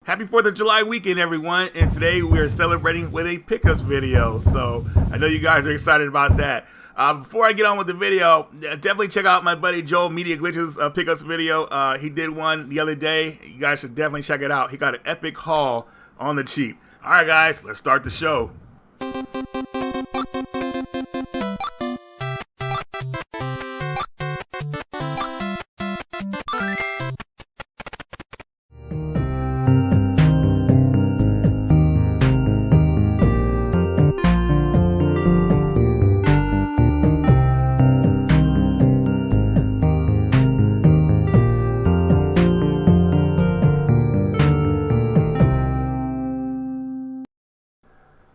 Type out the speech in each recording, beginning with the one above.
Happy 4th of July weekend, everyone, and today we are celebrating with a pickups video, so I know you guys are excited about that. Before I get on with the video, definitely check out my buddy Joel Media Glitches pickups video. He did one the other day. You guys should definitely check it out. He got an epic haul on the cheap. Alright guys, let's start the show.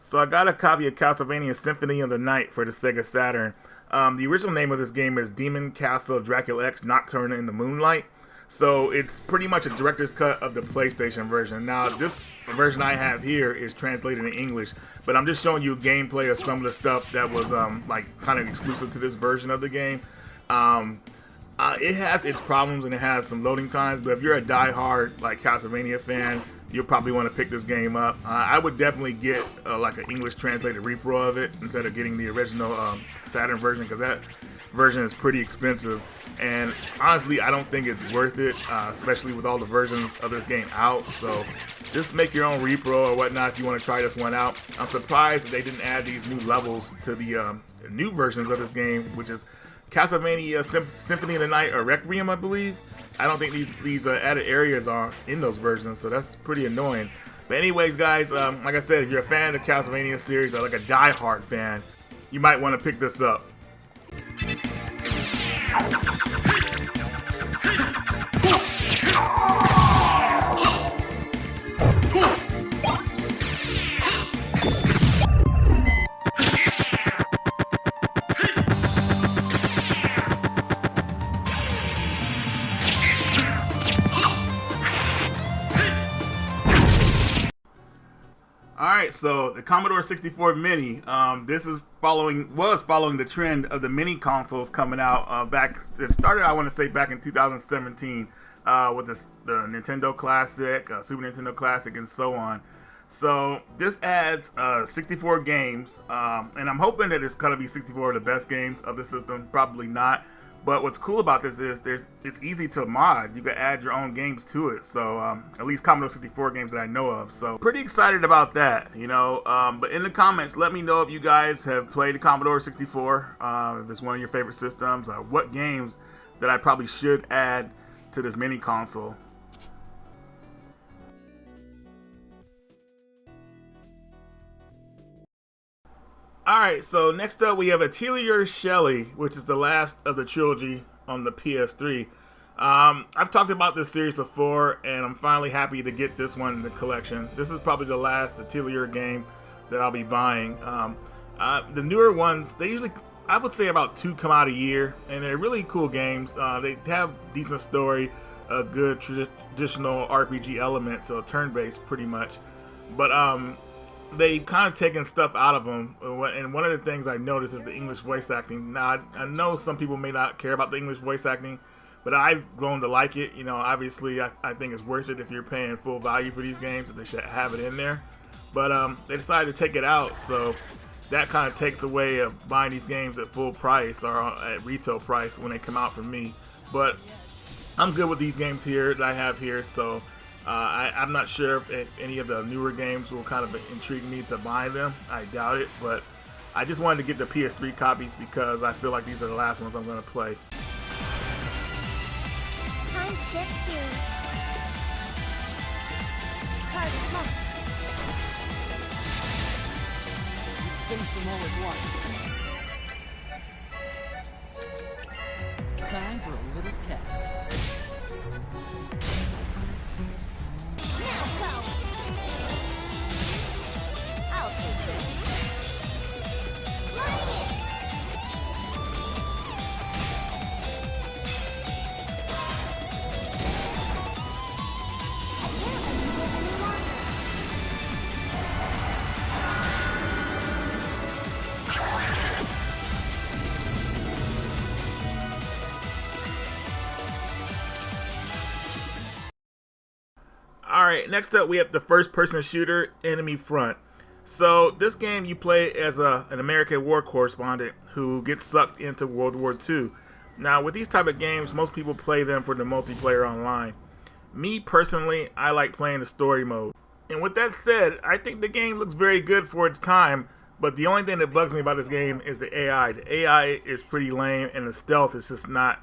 So I got a copy of Castlevania Symphony of the Night for the Sega Saturn. The original name of this game is Demon Castle Dracula X Nocturne in the Moonlight. So it's pretty much a director's cut of the PlayStation version. Now this version I have here is translated in English, but I'm just showing you gameplay of some of the stuff that was like kind of exclusive to this version of the game. It has its problems and it has some loading times, but if you're a die-hard like Castlevania fan, you'll probably want to pick this game up. I would definitely get like an English translated repro of it instead of getting the original Saturn version, because that version is pretty expensive. And honestly, I don't think it's worth it, especially with all the versions of this game out. So just make your own repro or whatnot if you want to try this one out. I'm surprised that they didn't add these new levels to the new versions of this game, which is Castlevania Symphony of the Night or Requiem, I believe. I don't think these added areas are in those versions, so that's pretty annoying. But anyways, guys, like I said, if you're a fan of the Castlevania series or like a die-hard fan, you might want to pick this up. Alright, so the Commodore 64 Mini, this is was following the trend of the mini consoles coming out it started, I want to say, back in 2017 with the Nintendo Classic, Super Nintendo Classic, and so on. So this adds 64 games, and I'm hoping that it's going to be 64 of the best games of the system. Probably not. But what's cool about this is it's easy to mod. You can add your own games to it. So at least Commodore 64 games that I know of. So pretty excited about that, you know. But in the comments, let me know if you guys have played the Commodore 64, if it's one of your favorite systems, or what games that I probably should add to this mini console. Alright, so next up we have Atelier Shallie, which is the last of the trilogy on the PS3. I've talked about this series before, and I'm finally happy to get this one in the collection. This is probably the last Atelier game that I'll be buying. The newer ones, they usually, I would say about 2 come out a year, and they're really cool games. They have decent story, a good traditional RPG element, so turn-based pretty much. But they've kind of taken stuff out of them, and one of the things I noticed is the English voice acting. Now, I know some people may not care about the English voice acting, but I've grown to like it. You know, obviously, I think it's worth it if you're paying full value for these games, that they should have it in there. But they decided to take it out, so that kind of takes away of buying these games at full price or at retail price when they come out for me. But I'm good with these games here that I have here, so I'm not sure if any of the newer games will kind of intrigue me to buy them. I doubt it, but I just wanted to get the PS3 copies because I feel like these are the last ones I'm going to play. Time to get serious. Target, come on. Let's finish them all at once. Time for a little test. Now go! I'll take this. Bring it! Alright, next up we have the first-person shooter, Enemy Front. So this game you play as an American war correspondent who gets sucked into World War II. Now with these type of games, most people play them for the multiplayer online. Me personally, I like playing the story mode. And with that said, I think the game looks very good for its time, but the only thing that bugs me about this game is the AI. The AI is pretty lame, and the stealth is just not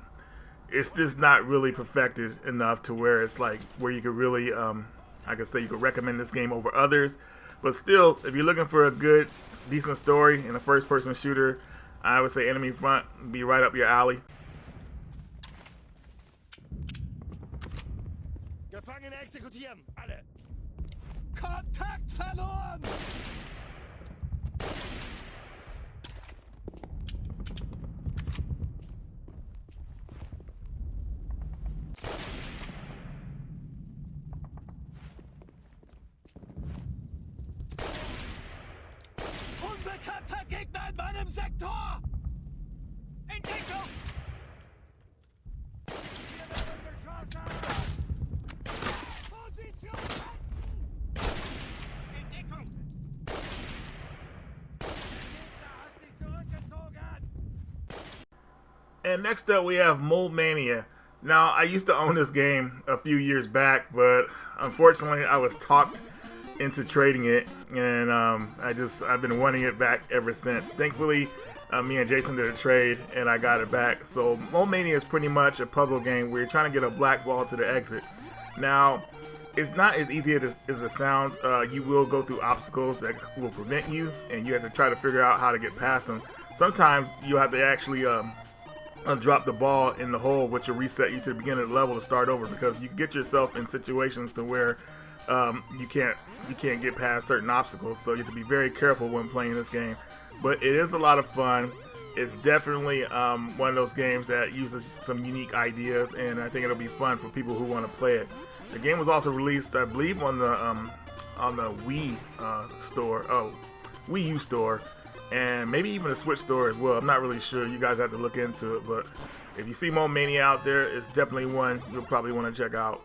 really perfected enough to where it's like where you could really I could say you could recommend this game over others. But still, if you're looking for a good, decent story in a first-person shooter, I would say Enemy Front would be right up your alley. Gefangene exekutieren, alle! Kontakt verloren! Unbekannter Gegner in meinem Sektor! Entdeckung! Wir werden beschossen! Position halten! Entdeckung! Der Gegner hat sich zurückgezogen! And next up we have Mania. Now I used to own this game a few years back, but unfortunately I was talked into trading it, and I've been wanting it back ever since. Thankfully, me and Jason did a trade, and I got it back. So Mania is pretty much a puzzle game where you're trying to get a black ball to the exit. Now, it's not as easy as it sounds. You will go through obstacles that will prevent you, and you have to try to figure out how to get past them. Sometimes you have to actually drop the ball in the hole, which will reset you to the beginning of the level to start over, because you get yourself in situations to where you can't get past certain obstacles, so you have to be very careful when playing this game. But it is a lot of fun. It's definitely one of those games that uses some unique ideas, and I think it'll be fun for people who want to play it. The game was also released, I believe, on the Wii Wii U store, and maybe even a Switch store as well. I'm not really sure. You guys have to look into it, but if you see Mania out there, it's definitely one you'll probably want to check out.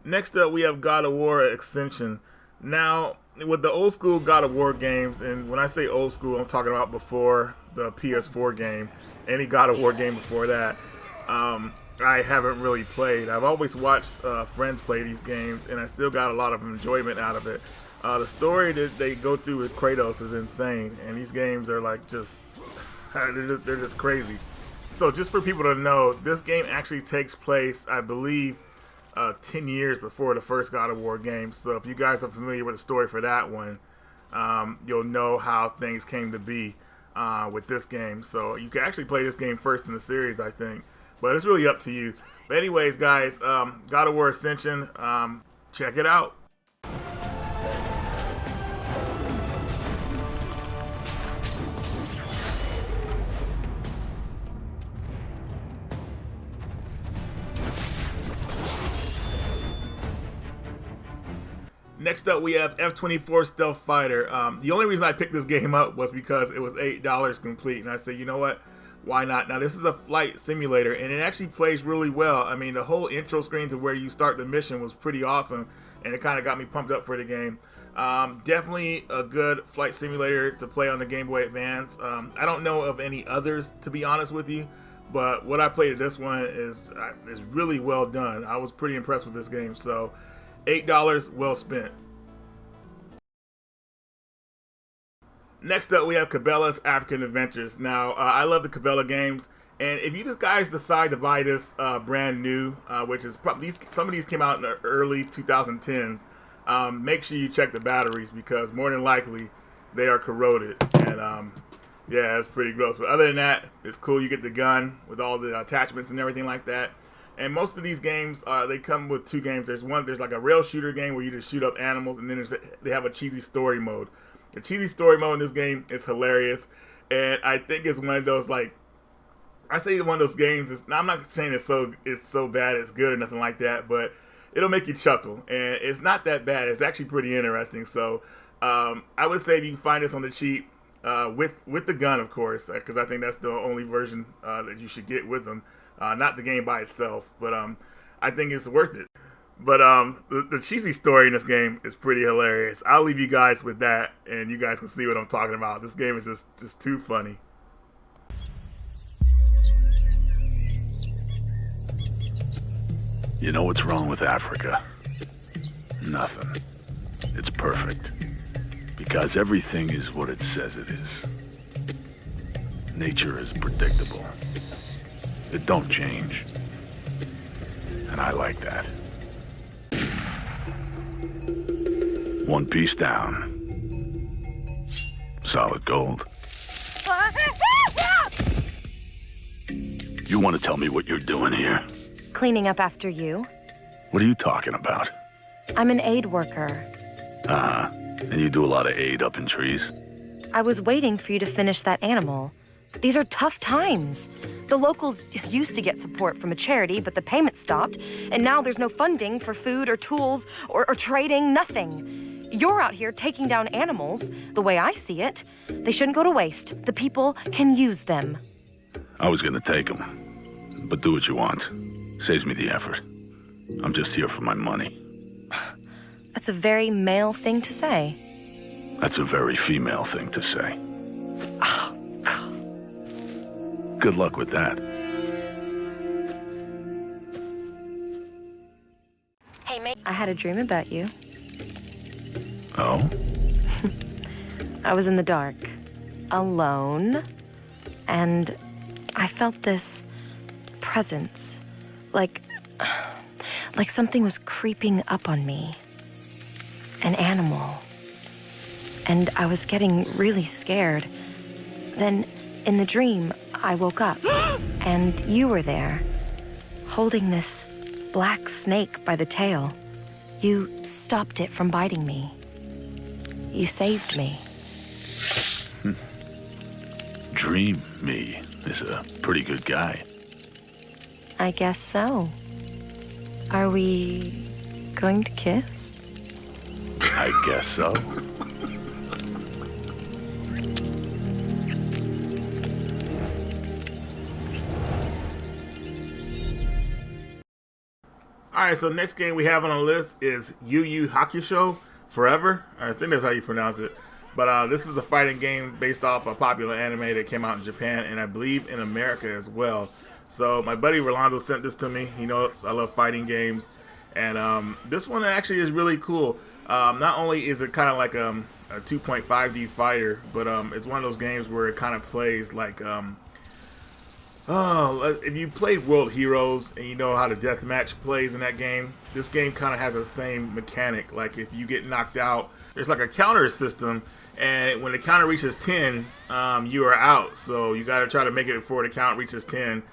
Next up, we have God of War Ascension. Now, with the old school God of War games, and when I say old school, I'm talking about before the PS4 game, any God of War game before that, I haven't really played. I've always watched friends play these games, and I still got a lot of enjoyment out of it. The story that they go through with Kratos is insane, and these games are like they're just crazy. So just for people to know, this game actually takes place, I believe, 10 years before the first God of War game. So if you guys are familiar with the story for that one, you'll know how things came to be with this game. So you can actually play this game first in the series, I think. But it's really up to you. But anyways, guys, God of War Ascension, check it out. Next up, we have F24 Stealth Fighter. The only reason I picked this game up was because it was $8 complete, and I said, you know what? Why not? Now, this is a flight simulator, and it actually plays really well. I mean, the whole intro screen to where you start the mission was pretty awesome, and it kind of got me pumped up for the game. Definitely a good flight simulator to play on the Game Boy Advance. I don't know of any others, to be honest with you, but what I played at this one is really well done. I was pretty impressed with this game, so $8 well spent. Next up, we have Cabela's African Adventures. Now, I love the Cabela games, and if you guys decide to buy this brand new, which is probably some of these came out in the early 2010s, make sure you check the batteries, because more than likely they are corroded, and yeah, it's pretty gross. But other than that, it's cool. You get the gun with all the attachments and everything like that. And most of these games, they come with two games. There's like a rail shooter game where you just shoot up animals, and then they have a cheesy story mode. The cheesy story mode in this game is hilarious, and I think it's one of those, like, I say one of those games. I'm not saying it's so bad it's good or nothing like that, but it'll make you chuckle, and it's not that bad. It's actually pretty interesting. So I would say if you can find this on the cheap, with the gun, of course, because I think that's the only version that you should get with them. Not the game by itself, but I think it's worth it. But the cheesy story in this game is pretty hilarious. I'll leave you guys with that, and you guys can see what I'm talking about. This game is just too funny. You know what's wrong with Africa? Nothing. It's perfect. Because everything is what it says it is. Nature is predictable. It don't change. And I like that. One piece down. Solid gold. You want to tell me what you're doing here? Cleaning up after you. What are you talking about? I'm an aid worker. And you do a lot of aid up in trees? I was waiting for you to finish that animal. These are tough times. The locals used to get support from a charity, but the payment stopped, and now there's no funding for food or tools or trading, nothing. You're out here taking down animals, the way I see it. They shouldn't go to waste. The people can use them. I was gonna take them, but do what you want. Saves me the effort. I'm just here for my money. That's a very male thing to say. That's a very female thing to say. Oh, Good luck with that. Hey, mate. I had a dream about you. Oh? I was in the dark, alone, and I felt this presence, like something was creeping up on me. An animal. And I was getting really scared. Then, in the dream, I woke up, and you were there, holding this black snake by the tail. You stopped it from biting me. You saved me. Dream Me is a pretty good guy. I guess so. Are we going to kiss? I guess so. Alright, so next game we have on the list is Yu Hakusho Forever. I think that's how you pronounce it. But this is a fighting game based off a popular anime that came out in Japan and I believe in America as well. So my buddy Rolando sent this to me. He knows I love fighting games. And this one actually is really cool. Not only is it kind of like a 2.5D fighter, but it's one of those games where it kind of plays like... if you played World Heroes and you know how the deathmatch plays in that game, this game kind of has the same mechanic. Like if you get knocked out, there's like a counter system, and when the counter reaches 10, you are out. So you got to try to make it before the count reaches 10,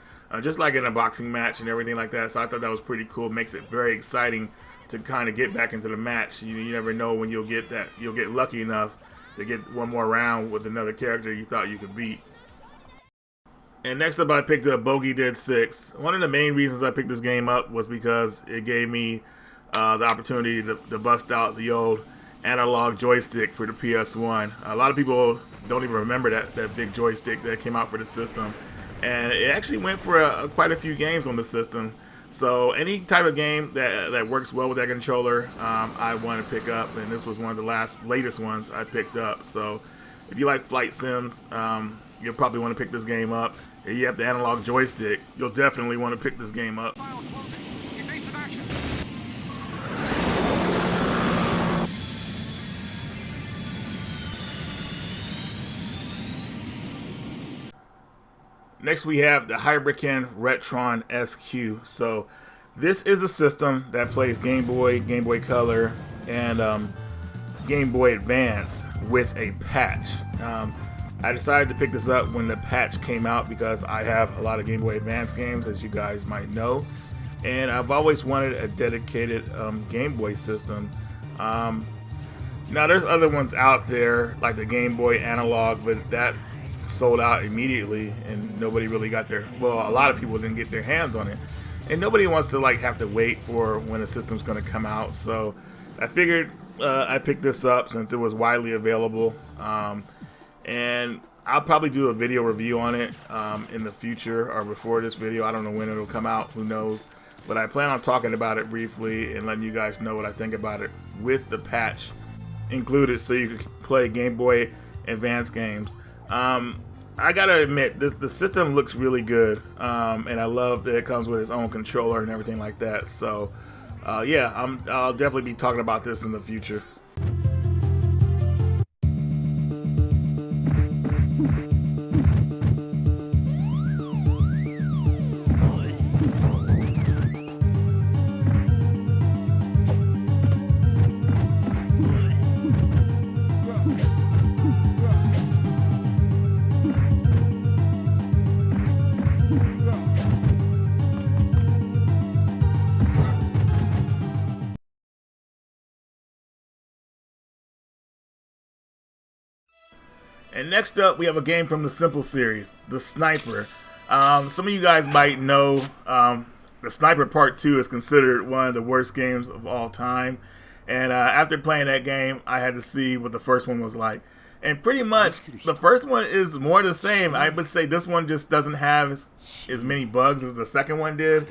just like in a boxing match and everything like that. So I thought that was pretty cool. Makes it very exciting to kind of get back into the match. You never know when you'll get lucky enough to get one more round with another character you thought you could beat. And next up I picked up Bogey Did 6. One of the main reasons I picked this game up was because it gave me the opportunity to bust out the old analog joystick for the PS1. A lot of people don't even remember that big joystick that came out for the system. And it actually went for quite a few games on the system. So any type of game that works well with that controller, I want to pick up. And this was one of the latest ones I picked up. So if you like flight sims, you'll probably want to pick this game up. If you have the analog joystick, you'll definitely want to pick this game up. Next we have the Hybridken Retron SQ. So this is a system that plays Game Boy, Game Boy Color, and Game Boy Advance with a patch. I decided to pick this up when the patch came out because I have a lot of Game Boy Advance games, as you guys might know. and I've always wanted a dedicated Gameboy system. Now there's other ones out there like the Gameboy Analog, but that sold out immediately and nobody really got their, well, a lot of people didn't get their hands on it, and nobody wants to like have to wait for when a system's going to come out. So I figured I picked this up since it was widely available, and I'll probably do a video review on it in the future or before this video. I don't know when it'll come out, who knows, but I plan on talking about it briefly and letting you guys know what I think about it with the patch included, so you can play Game Boy Advance games. I gotta admit, the system looks really good, and I love that it comes with its own controller and everything like that. So yeah, I'll definitely be talking about this in the future. And next up, we have a game from the Simple series, The Sniper. Some of you guys might know The Sniper Part 2 is considered one of the worst games of all time. And after playing that game, I had to see what the first one was like. And pretty much, the first one is more the same. I would say this one just doesn't have as many bugs as the second one did.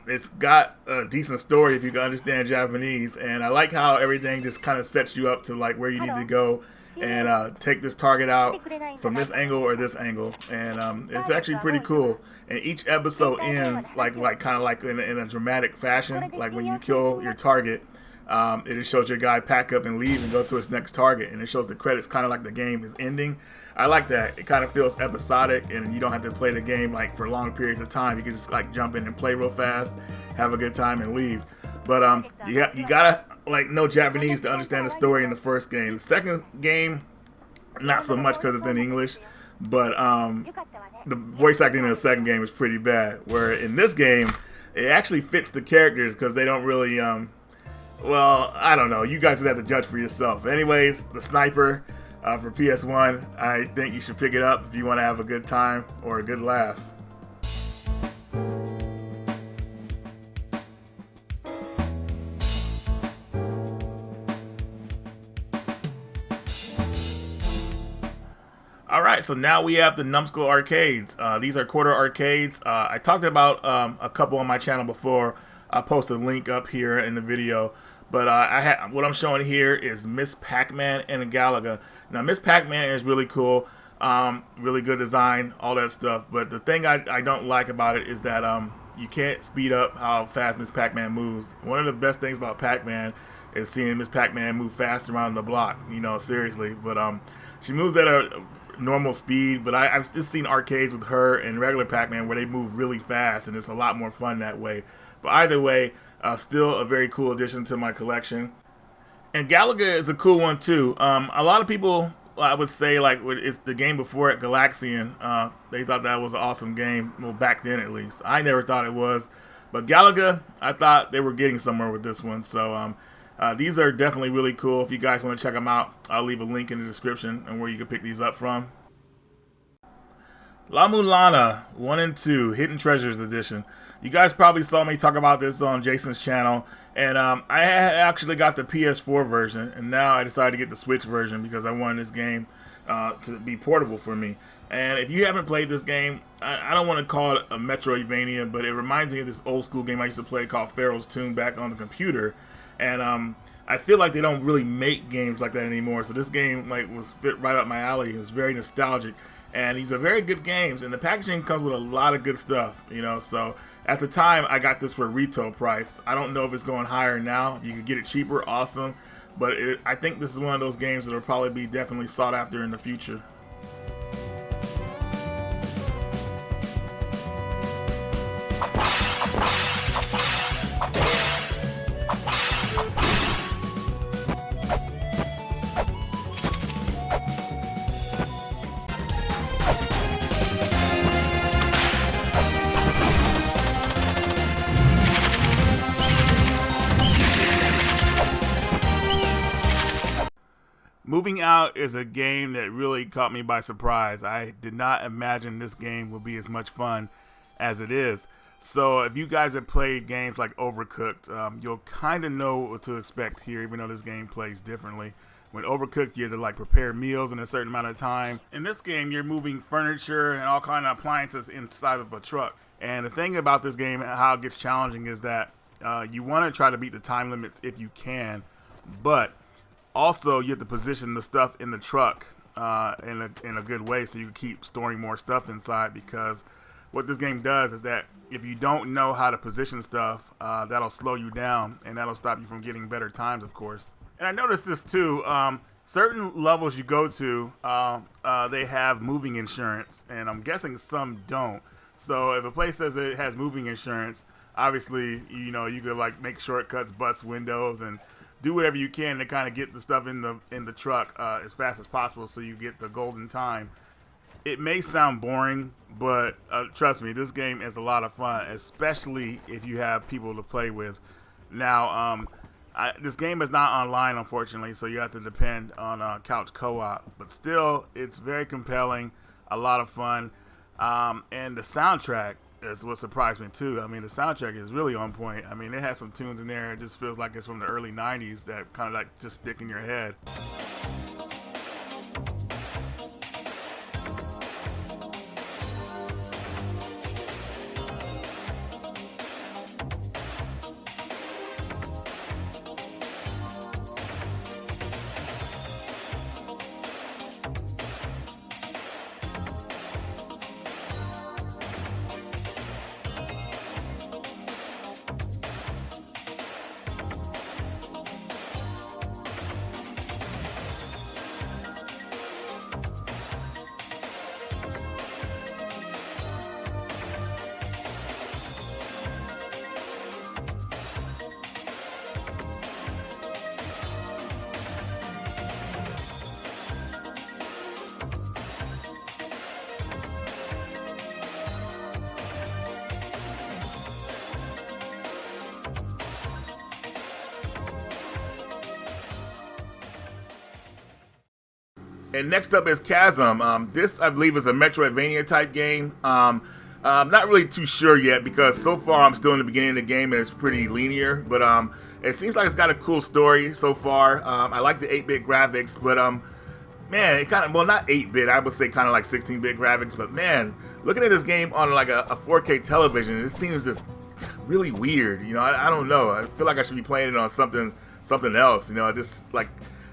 It's got a decent story if you can understand Japanese. And I like how everything just kind of sets you up to like where you need to go and take this target out from this angle or this angle, and it's actually pretty cool. And each episode ends like kind of like in a dramatic fashion. Like when you kill your target, it just shows your guy pack up and leave and go to his next target, and it shows the credits kind of like the game is ending. I like that. It kind of feels episodic, and you don't have to play the game like for long periods of time. You can just like jump in and play real fast, have a good time, and leave. But you gotta like know Japanese to understand the story in the first game. The second game, not so much because it's in English, but the voice acting in the second game is pretty bad. Where in this game, it actually fits the characters because they don't really, well, I don't know. You guys would have to judge for yourself. Anyways, The Sniper for PS1, I think you should pick it up if you want to have a good time or a good laugh. Alright, so now we have the Numskull arcades. These are quarter arcades. I talked about a couple on my channel before. I'll post a link up here in the video. But what I'm showing here is Miss Pac-Man and Galaga. Now, Miss Pac-Man is really cool. Really good design, all that stuff. But the thing I don't like about it is that you can't speed up how fast Miss Pac-Man moves. One of the best things about Pac-Man is seeing Miss Pac-Man move fast around the block. You know, seriously. But she moves at a normal speed, but I've just seen arcades with her and regular Pac-Man where they move really fast, and it's a lot more fun that way. But either way, still a very cool addition to my collection. And Galaga is a cool one too. A lot of people, I would say, like it's the game before it, Galaxian. They thought that was an awesome game. Well, back then at least. I never thought it was, but Galaga, I thought they were getting somewhere with this one. So these are definitely really cool. If you guys want to check them out, I'll leave a link in the description and where you can pick these up from. La-mulana 1 and 2 Hidden Treasures Edition. You guys probably saw me talk about this on Jason's channel, and I had actually got the PS4 version, and now I decided to get the Switch version because I wanted this game to be portable for me. And if you haven't played this game, I don't want to call it a Metroidvania, but it reminds me of this old school game I used to play called Pharaoh's Tomb back on the computer. And I feel like they don't really make games like that anymore. So this game was fit right up my alley. It was very nostalgic, and these are very good games. And the packaging comes with a lot of good stuff, you know. So at the time, I got this for retail price. I don't know if it's going higher now. If you could get it cheaper, awesome. But I think this is one of those games that will probably be definitely sought after in the future. Moving Out is a game that really caught me by surprise. I did not imagine this game would be as much fun as it is. So if you guys have played games like Overcooked, you'll kind of know what to expect here, even though this game plays differently. When Overcooked, you have to like prepare meals in a certain amount of time. In this game, you're moving furniture and all kind of appliances inside of a truck. And the thing about this game and how it gets challenging is that you want to try to beat the time limits if you can, but also you have to position the stuff in the truck in a good way so you can keep storing more stuff inside, because what this game does is that if you don't know how to position stuff, that'll slow you down and that'll stop you from getting better times, of course. And I noticed this too, certain levels you go to, they have moving insurance, and I'm guessing some don't. So if a place says it has moving insurance, obviously, you know, you could like make shortcuts, bust windows, and do whatever you can to kind of get the stuff in the truck as fast as possible so you get the golden time. It may sound boring, but trust me, this game is a lot of fun, especially if you have people to play with. Now, this game is not online, unfortunately, so you have to depend on couch co-op. But still, it's very compelling, a lot of fun, and the soundtrack is what surprised me too. I mean, the soundtrack is really on point. I mean, it has some tunes in there. It just feels like it's from the early '90s that kind of like just stick in your head. And next up is Chasm. This, I believe, is a Metroidvania type game. I'm not really too sure yet because so far I'm still in the beginning of the game and it's pretty linear. But it seems like it's got a cool story so far. I like the 8-bit graphics, but man, it kind of, well, not 8-bit, I would say kind of like 16-bit graphics. But man, looking at this game on like a 4K television, it seems just really weird. You know, I don't know. I feel like I should be playing it on something else. You know, just like.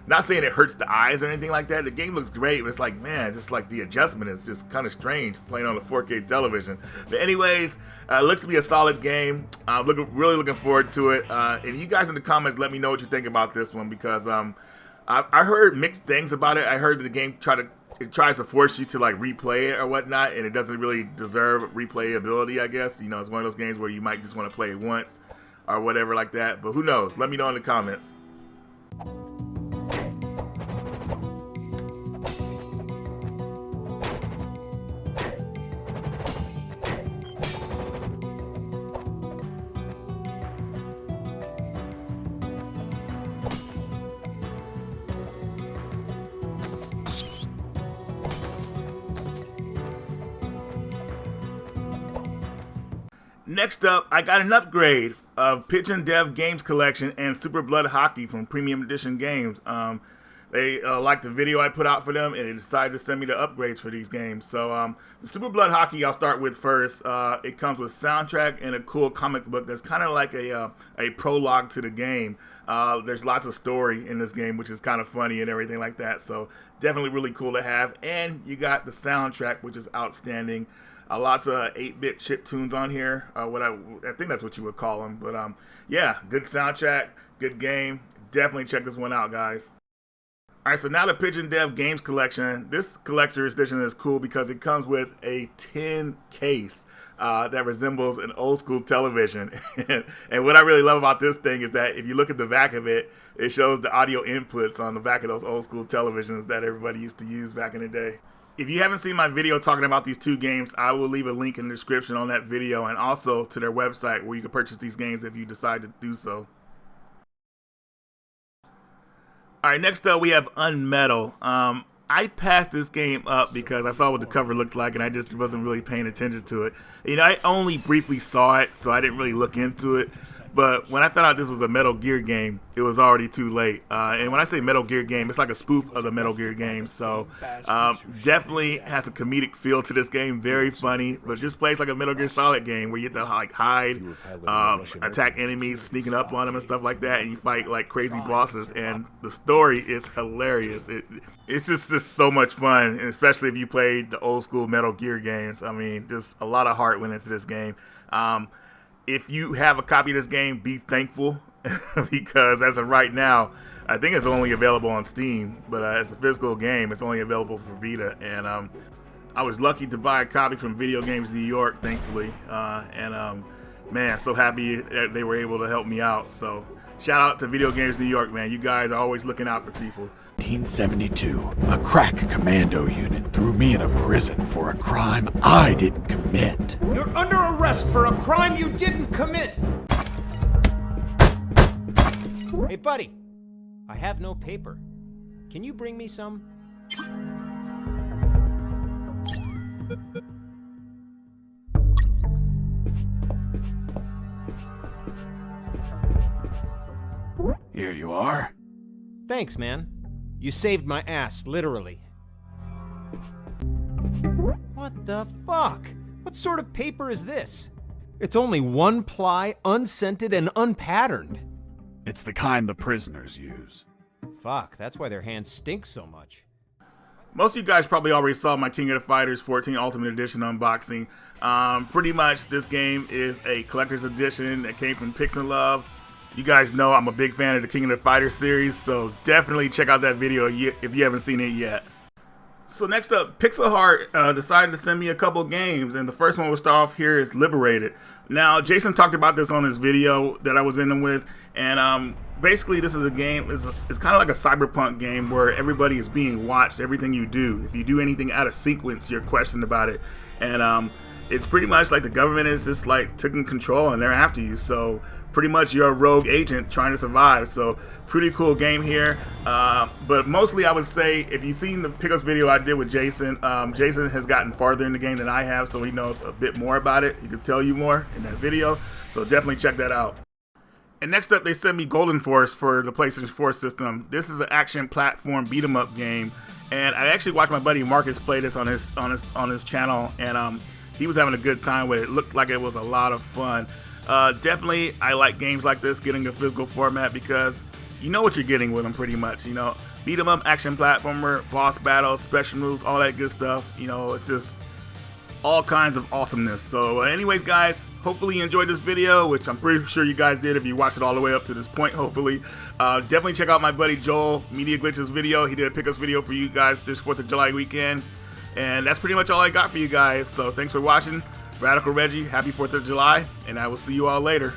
Not saying it hurts the eyes or anything like that. The game looks great, but it's like, man, just like the adjustment is just kind of strange playing on a 4K television. But anyways, it looks to be a solid game. I'm really looking forward to it. And you guys in the comments, let me know what you think about this one, because I heard mixed things about it. I heard that the game tries to force you to like replay it or whatnot, and it doesn't really deserve replayability, I guess. You know, it's one of those games where you might just want to play it once or whatever like that. But who knows? Let me know in the comments. Next up, I got an upgrade of Pigeon Dev Games Collection and Super Blood Hockey from Premium Edition Games. They liked the video I put out for them, and they decided to send me the upgrades for these games. So the Super Blood Hockey I'll start with first. It comes with soundtrack and a cool comic book that's kind of like a prologue to the game. There's lots of story in this game, which is kind of funny and everything like that. So definitely really cool to have. And you got the soundtrack, which is outstanding. Lots of 8-bit chip tunes on here. I think that's what you would call them. But yeah, good soundtrack, good game. Definitely check this one out, guys. All right, so now the Pigeon Dev Games Collection. This collector's edition is cool because it comes with a tin case that resembles an old school television. And what I really love about this thing is that if you look at the back of it, it shows the audio inputs on the back of those old school televisions that everybody used to use back in the day. If you haven't seen my video talking about these two games, I will leave a link in the description on that video and also to their website where you can purchase these games if you decide to do so. All right, next up we have Unmetal. I passed this game up because I saw what the cover looked like and I just wasn't really paying attention to it. You know, I only briefly saw it, so I didn't really look into it. But when I found out this was a Metal Gear game, it was already too late. And when I say Metal Gear game, it's like a spoof of the Metal Gear game. So definitely has a comedic feel to this game. Very funny, but just plays like a Metal Gear Solid game where you have to like hide, attack enemies, sneaking up on them and stuff like that, and you fight like crazy bosses. And the story is hilarious. It's just so much fun, and especially if you played the old school Metal Gear games. I mean, just a lot of heart went into this game. If you have a copy of this game, be thankful because as of right now, I think it's only available on Steam, but as a physical game, it's only available for Vita. And I was lucky to buy a copy from Video Games New York, thankfully. Man, so happy that they were able to help me out. So shout out to Video Games New York, man. You guys are always looking out for people. 1972, a crack commando unit threw me in a prison for a crime I didn't commit. You're under arrest for a crime you didn't commit! Hey, buddy. I have no paper. Can you bring me some? Here you are. Thanks, man. You saved my ass, literally. What the fuck? What sort of paper is this? It's only one ply, unscented, and unpatterned. It's the kind the prisoners use. Fuck, that's why their hands stink so much. Most of you guys probably already saw my King of the Fighters 14 Ultimate Edition unboxing. Pretty much this game is a collector's edition that came from Pix and Love. You guys know I'm a big fan of the King of the Fighters series, so definitely check out that video if you haven't seen it yet. So next up, Pixel Heart decided to send me a couple games, and the first one we'll start off here is Liberated. Now, Jason talked about this on his video that I was in with, and basically this is a game, it's kind of like a cyberpunk game where everybody is being watched, everything you do. If you do anything out of sequence, you're questioned about it. And it's pretty much like the government is just like taking control and they're after you. So pretty much you're a rogue agent trying to survive. So pretty cool game here. But mostly I would say if you've seen the pickups video I did with Jason, Jason has gotten farther in the game than I have, so he knows a bit more about it. He could tell you more in that video. So definitely check that out. And next up, they sent me Golden Force for the PlayStation 4 system. This is an action platform beat 'em up game, and I actually watched my buddy Marcus play this on his channel, and he was having a good time with it. It looked like it was a lot of fun. Definitely, I like games like this, getting a physical format, because you know what you're getting with them pretty much. You know, beat 'em up action platformer, boss battles, special moves, all that good stuff. You know, it's just all kinds of awesomeness. So anyways, guys, hopefully you enjoyed this video, which I'm pretty sure you guys did if you watched it all the way up to this point, hopefully. Definitely check out my buddy Joel Media Glitches video. He did a pickups video for you guys this 4th of July weekend. And that's pretty much all I got for you guys. So thanks for watching. Radical Reggie, happy 4th of July, and I will see you all later.